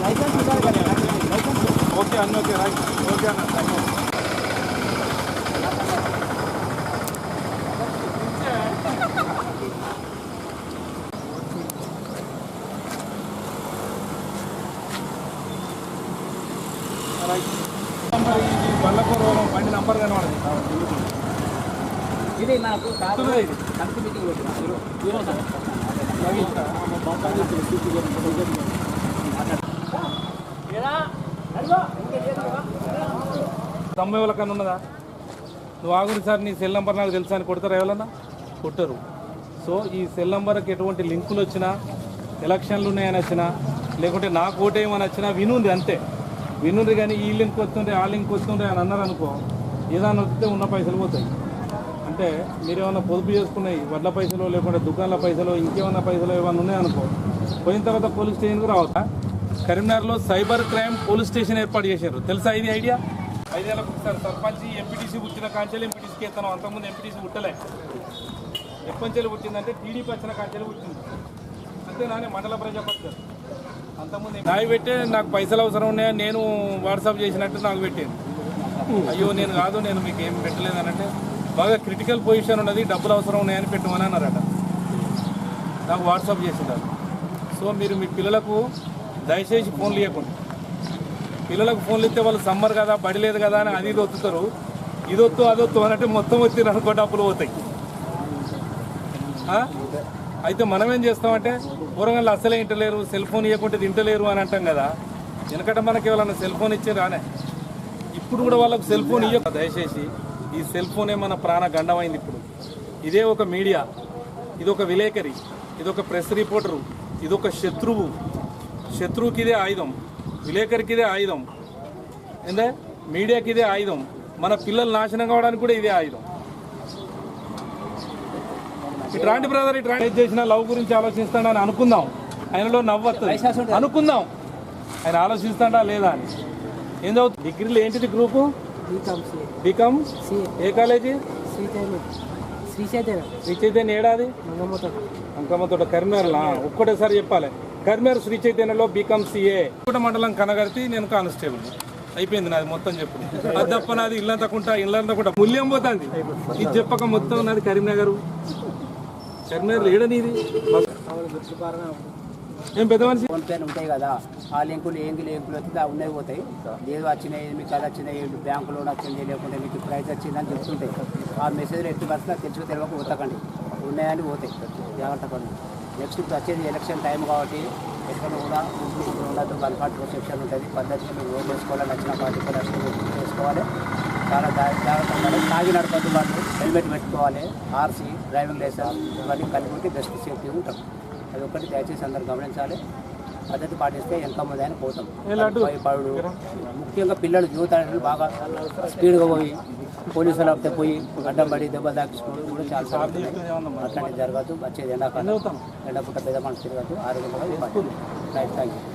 Licence ఉండాలి కదా. Okay అన్న, ఓకే రైట్, ఓకే అన్న. వల్లకూరు బండి నంబర్ కనబడదు. ఇది మనకు కమిటీ మీటింగ్ తమ్మ ఎవరికన్నా ఉన్నదా? నువ్వు ఆగురు సార్, నీ సెల్ నెంబర్ నాకు తెలుసా అని కొడతారా? ఎవరన్నా కొట్టరు. సో ఈ సెల్ నెంబర్కి ఎటువంటి లింకులు వచ్చినా, ఎలక్షన్లు ఉన్నాయని వచ్చినా, లేకుంటే నాకు ఓటేయమని వచ్చినా వినుంది అంతే. వినుంది కానీ ఈ లింక్ వస్తుండే ఆ లింక్ వస్తుండే అని అన్నారు అనుకో, ఏదైనా వస్తే ఉన్న పైసలు పోతాయి. అంటే మీరేమన్నా పొదుపు చేసుకున్నాయి వడ్ల పైసలు, లేకుంటే దుకాణాల పైసలు, ఇంకేమన్నా పైసలు ఏమన్నా ఉన్నాయనుకో, పోయిన తర్వాత పోలీస్ స్టేషన్కి రావద్దా? కరీంనగర్లో సైబర్ క్రైమ్ పోలీస్ స్టేషన్ ఏర్పాటు చేశారు. తెలుసా ఇది ఐడియా? 5 ఏళ్ళకు ఒకసారి సర్పంచ్ ఎంపీటీసీ పుట్టిన కాంచెలు ఎంపీటీసీకి ఎత్తాను. అంతకుముందు ఎంపీటీసీ పుట్టలే. ఎప్పంచెలు పుట్టిందంటే టీడీపీ వచ్చిన కాంచెలు పుట్టింది. అంతేనానే మండల ప్రజాపతి అంతకుముందు నాయి పెట్టే నాకు పైసలు అవసరం ఉన్నాయని నేను వాట్సాప్ చేసినట్టు నాకు పెట్టాను. అయ్యో నేను కాదు, నేను మీకు ఏం పెట్టలేదనంటే బాగా క్రిటికల్ పొజిషన్ ఉన్నది, డబ్బులు అవసరం ఉన్నాయని పెట్టమని అన్నారట. నాకు వాట్సాప్ చేసినారు. సో మీరు మీ పిల్లలకు దయచేసి ఫోన్లు ఇవ్వకుండా. పిల్లలకు ఫోన్లు ఇస్తే వాళ్ళు సమ్మర్ కదా, బడి లేదు కదా అని అది ఇది వత్తుతారు. ఇదొత్తు అదొత్తు అనంటే మొత్తం వచ్చి అనుకో డబ్బులు పోతాయి. అయితే మనం ఏం చేస్తామంటే పూర్వంగా అసలే ఇంటలేరు, సెల్ ఫోన్ ఇవ్వకుంటే తింటలేరు అని అంటాం కదా. ఎందుకంటే మనకి ఎవరన్నా సెల్ ఫోన్ ఇచ్చే రానే, ఇప్పుడు కూడా వాళ్ళకు సెల్ ఫోన్ ఇవ్వ. దయచేసి ఈ సెల్ ఫోనే మన ప్రాణ గండమైంది. ఇప్పుడు ఇదే ఒక మీడియా, ఇదొక విలేకరి, ఇదొక ప్రెస్ రిపోర్టరు, ఇదొక శత్రువు. శత్రువుకి ఇదే ఆయుధం, విలేకరికి ఇదే ఆయుధం, ఏందే మీడియాకి ఇదే ఆయుధం, మన పిల్లలు నాశనం కావడానికి కూడా ఇదే ఆయుధం. ఇట్లాంటి బ్రదర్ ఇట్లాంటి చేసిన లవ్ గురించి ఆలోచిస్తాడని అనుకుందాం, ఆయనలో నవ్వొస్తుంది అనుకుందాం. ఆయన ఆలోచిస్తాడా లేదా అని. ఏం చదువుతుంది? డిగ్రీలో ఏంటిది గ్రూపు? బీకామ్. ఏ కాలేజీ? శ్రీ చైతన్య. ఏడాది? అంకమ్మతోట కరీంనగర్లా. ఒక్కటేసారి చెప్పాలి. కరీంనగర్ శ్రీ చైతన్యలో బీకామ్ సిఏ. మండలం కనగర్తి, నేను కానిస్టేబుల్. అయిపోయింది నాది మొత్తం చెప్పు. అది తప్ప నాది ఇల్లంతా మూల్యం పోతుంది. ఇది చెప్పక మొత్తం నాది కరీంనగర్. కరీంనగర్ ఏడనీది ఏం పెద్ద మనిషి ఫోన్ పేలు ఉంటాయి కదా, ఆ లింకులు లింకులు వస్తే ఉన్నాయి పోతాయి. ఏదో వచ్చినాయి, మీకు అది వచ్చినాయి, బ్యాంకు లోన్ వచ్చింది, లేకుంటే మీకు ప్రైజ్ వచ్చిందని చెప్తుంటాయి. ఆ మెసేజ్లు ఎట్టి పరిస్థితి తెలుసుకు తెలియక పోతకండి, ఉన్నాయని పోతాయి. జాగ్రత్త పడండి. నెక్స్ట్ ఇప్పుడు వచ్చేది ఎలక్షన్ టైం కాబట్టి ఎక్కడ కూడా ఉండదు. కన్ఫర్ట్ సెక్షన్ ఉంటుంది, పద్ధతిలో ఓట్ వేసుకోవాలి, నచ్చిన పార్టీకి వేసుకోవాలి. చాలా జాగ్రత్త ఉండాలి. తాగి నడపద్దు, వాళ్ళు హెల్మెట్ పెట్టుకోవాలి, ఆర్సీ, డ్రైవింగ్ లైసెన్స్ ఇవన్నీ కలిపి ఉంటే బెస్ట్ సేఫ్టీ ఉంటాం. అది ఒకటి దయచేసి అందరూ గమనించాలి. పద్ధతి పాటిస్తే వెనక ముందు పోతాం. భయపడు, ముఖ్యంగా పిల్లలు యూత్ అనేది బాగా స్పీడ్గా పోయి పోలీసులు పోయి అడ్డం పడి దెబ్బలు తాకించుకోవడం కూడా చాలా సార్లు అట్లాంటివి జరగదు. వచ్చేది ఎండాకాలం, ఎండపుట్ట పెద్ద మనసు తిరగదు. ఆరోగ్యంగా థ్యాంక్ యూ.